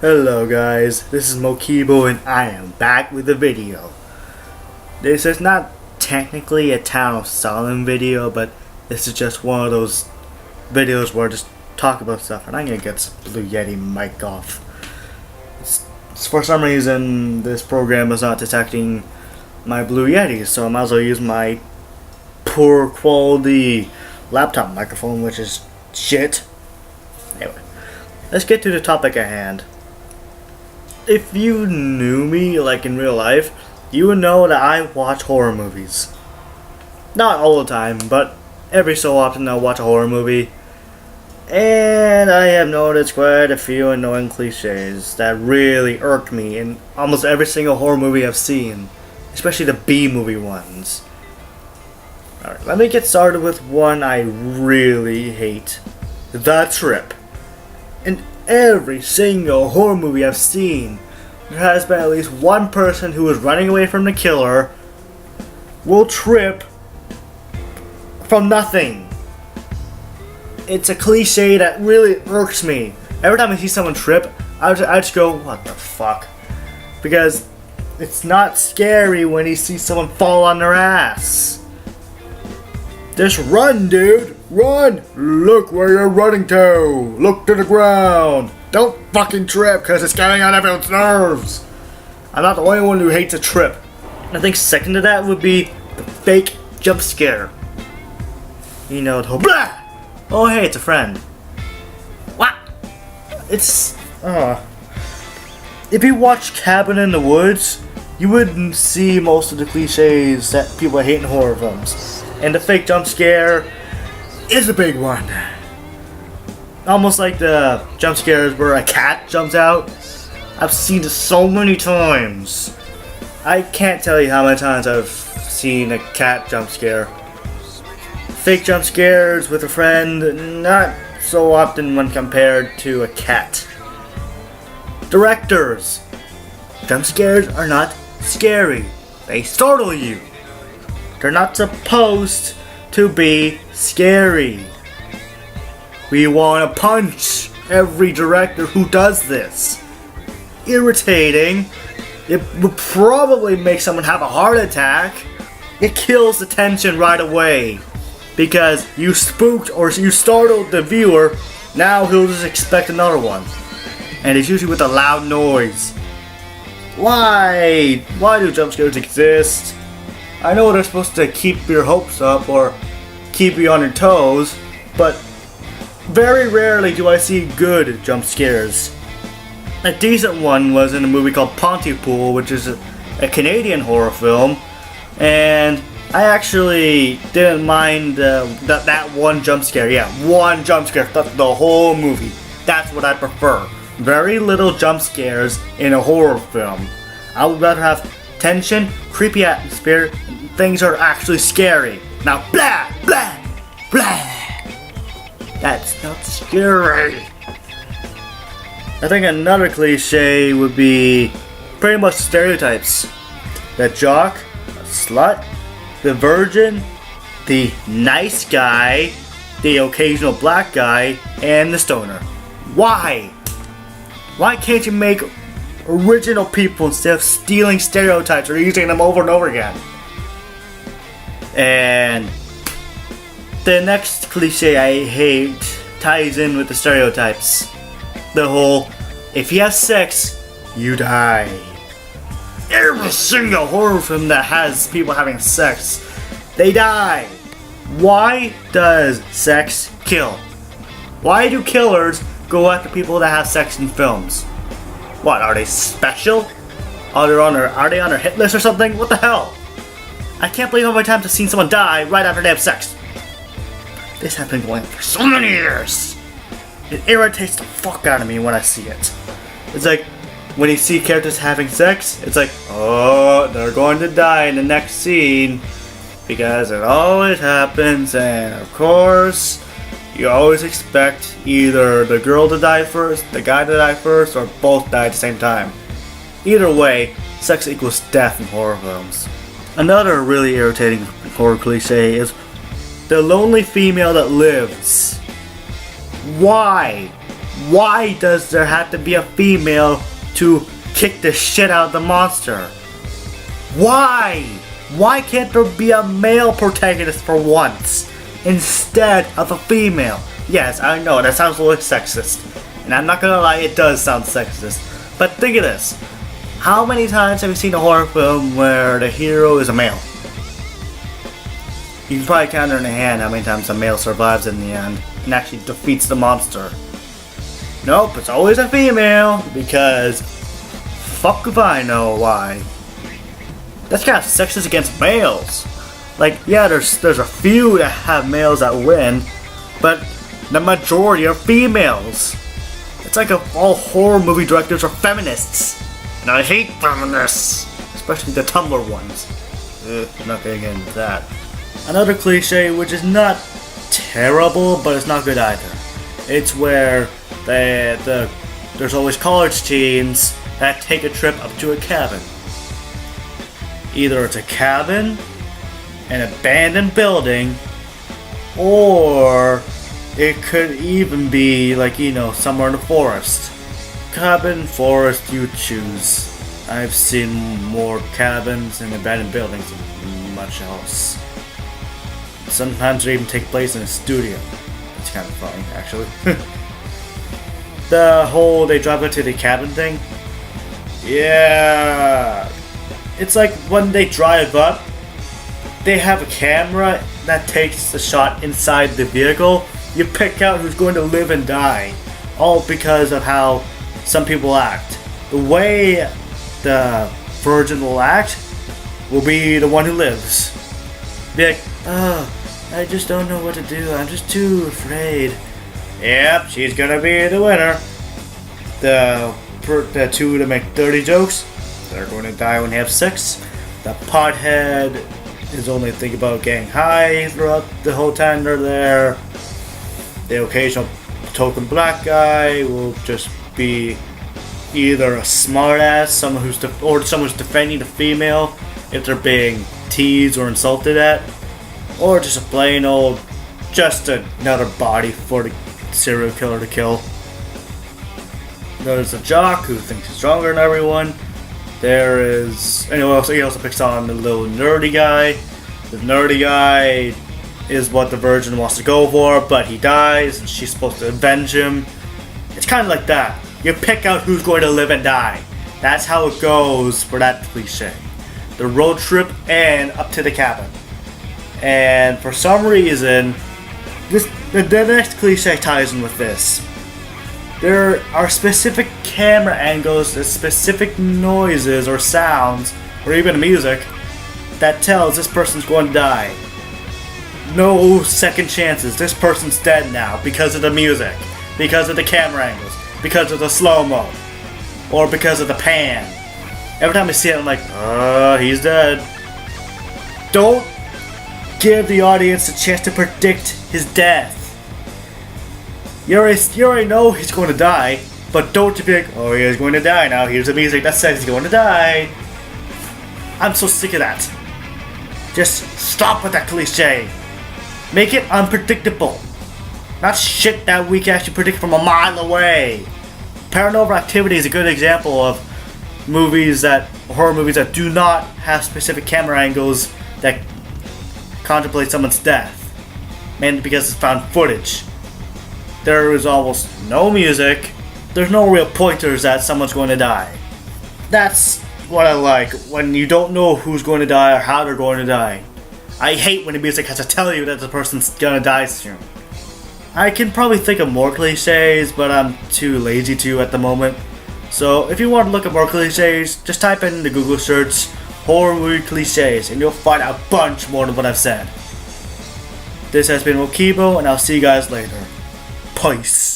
Hello guys, this is Mokibo and I am back with a video. This is not technically a Town of Salem video, but this is just one of those videos where I just talk about stuff, and I'm gonna get this Blue Yeti mic off. For some reason this program is not detecting my Blue Yeti, so I might as well use my poor quality laptop microphone, which is shit. Anyway, let's get to the topic at hand. If you knew me like in real life, you would know that I watch horror movies. Not all the time, but every so often I'll watch a horror movie. And I have noticed quite a few annoying cliches that really irked me in almost every single horror movie I've seen, especially the B-movie ones. Alright, let me get started with one I really hate. The Trip. In every single horror movie I've seen, there has been at least one person who is running away from the killer will trip from nothing. It's a cliche that really irks me. Every time I see someone trip, I just go, what the fuck? Because it's not scary when you see someone fall on their ass. Just run, dude! Run! Look where you're running to! Look to the ground! Don't fucking trip, because it's getting on everyone's nerves! I'm not the only one who hates a trip. I think second to that would be the fake jump scare. You know, the whole blah! Oh hey, it's a friend. What? It's... If you watch Cabin in the Woods, you wouldn't see most of the cliches that people hate in horror films. And the fake jump scare is a big one. Almost like the jump scares where a cat jumps out. I've seen it so many times. I can't tell you how many times I've seen a cat jump scare. Fake jump scares with a friend, not so often when compared to a cat. Directors. Jump scares are not scary. They startle you. They're not supposed to be scary. We want to punch every director who does this. Irritating. It would probably make someone have a heart attack. It kills the tension right away. Because you spooked or you startled the viewer, now he'll just expect another one. And it's usually with a loud noise. Why? Why do jump scares exist? I know they're supposed to keep your hopes up or keep you on your toes, but very rarely do I see good jump scares. A decent one was in a movie called Pontypool, which is a Canadian horror film, and I actually didn't mind that one jump scare. Yeah, one jump scare, the whole movie. That's what I prefer. Very little jump scares in a horror film. I would rather have tension, creepy atmosphere, and things are actually scary. Now, blah, blah, blah. That's not scary. I think another cliche would be pretty much stereotypes. The jock, the slut, the virgin, the nice guy, the occasional black guy, and the stoner. Why? Why can't you make original people instead of stealing stereotypes or using them over and over again? And the next cliche I hate ties in with the stereotypes. The whole, if you have sex, you die. Every single horror film that has people having sex, they die. Why does sex kill? Why do killers go after people that have sex in films? What, are they special? Are they on their hit list or something? What the hell? I can't believe how many times I've seen someone die right after they have sex. This has been going on for so many years. It irritates the fuck out of me when I see it. It's like, when you see characters having sex, it's like, oh, they're going to die in the next scene. Because it always happens, and of course, you always expect either the girl to die first, the guy to die first, or both die at the same time. Either way, sex equals death in horror films. Another really irritating horror cliche is the lonely female that lives. Why? Why does there have to be a female to kick the shit out of the monster? Why? Why can't there be a male protagonist for once instead of a female? Yes, I know that sounds a little sexist, and I'm not gonna lie, it does sound sexist. But think of this: how many times have you seen a horror film where the hero is a male? You can probably count on your hand how many times a male survives in the end and actually defeats the monster. Nope, it's always a female, because fuck if I know why. That's kind of sexist against males. Like, yeah, there's a few that have males that win, but the majority are females. It's like if all horror movie directors are feminists. And I hate feminists, especially the Tumblr ones. I'm not gonna get into that. Another cliche, which is not terrible, but it's not good either. It's where there's always college teens that take a trip up to a cabin. Either it's a cabin, an abandoned building, or it could even be like, somewhere in the forest. Cabin, forest, you choose. I've seen more cabins and abandoned buildings than much else. Sometimes they even take place in a studio. It's kind of funny, actually. The whole they drive into the cabin thing. Yeah. It's like when they drive up, they have a camera that takes the shot inside the vehicle. You pick out who's going to live and die, all because of how some people act. The way the virgin will act will be the one who lives. Be like, oh, I just don't know what to do. I'm just too afraid. Yep, she's gonna be the winner. The two that make dirty jokes, they're going to die when they have sex. The pothead is only thinking about getting high throughout the whole time they're there. The occasional token black guy will just be either a smartass, someone who's defending the female if they're being teased or insulted at, or just a plain old, just another body for the serial killer to kill. There's a jock who thinks he's stronger than everyone. There is, and he also picks on the little nerdy guy. The nerdy guy is what the virgin wants to go for, but he dies and she's supposed to avenge him. It's kind of like that. You pick out who's going to live and die. That's how it goes for that cliche. The road trip and up to the cabin. And for some reason, the next cliche ties in with this. There are specific camera angles, specific noises or sounds, or even music, that tells this person's going to die. No second chances. This person's dead now because of the music, because of the camera angles, because of the slow-mo, or because of the pan. Every time I see it, I'm like, he's dead. Don't give the audience a chance to predict his death. You already know he's going to die, but don't you be like, oh, he's going to die now, here's the music that says he's going to die. I'm so sick of that. Just stop with that cliche. Make it unpredictable. Not shit that we can actually predict from a mile away. Paranormal Activity is a good example of horror movies that do not have specific camera angles that contemplate someone's death. Mainly because it's found footage. There is almost no music. There's no real pointers that someone's going to die. That's what I like, when you don't know who's going to die or how they're going to die. I hate when the music has to tell you that the person's gonna die soon. I can probably think of more cliches, but I'm too lazy to at the moment. So if you want to look at more cliches, just type in the Google search horror movie cliches and you'll find a bunch more than what I've said. This has been Mokibo, and I'll see you guys later. Peace.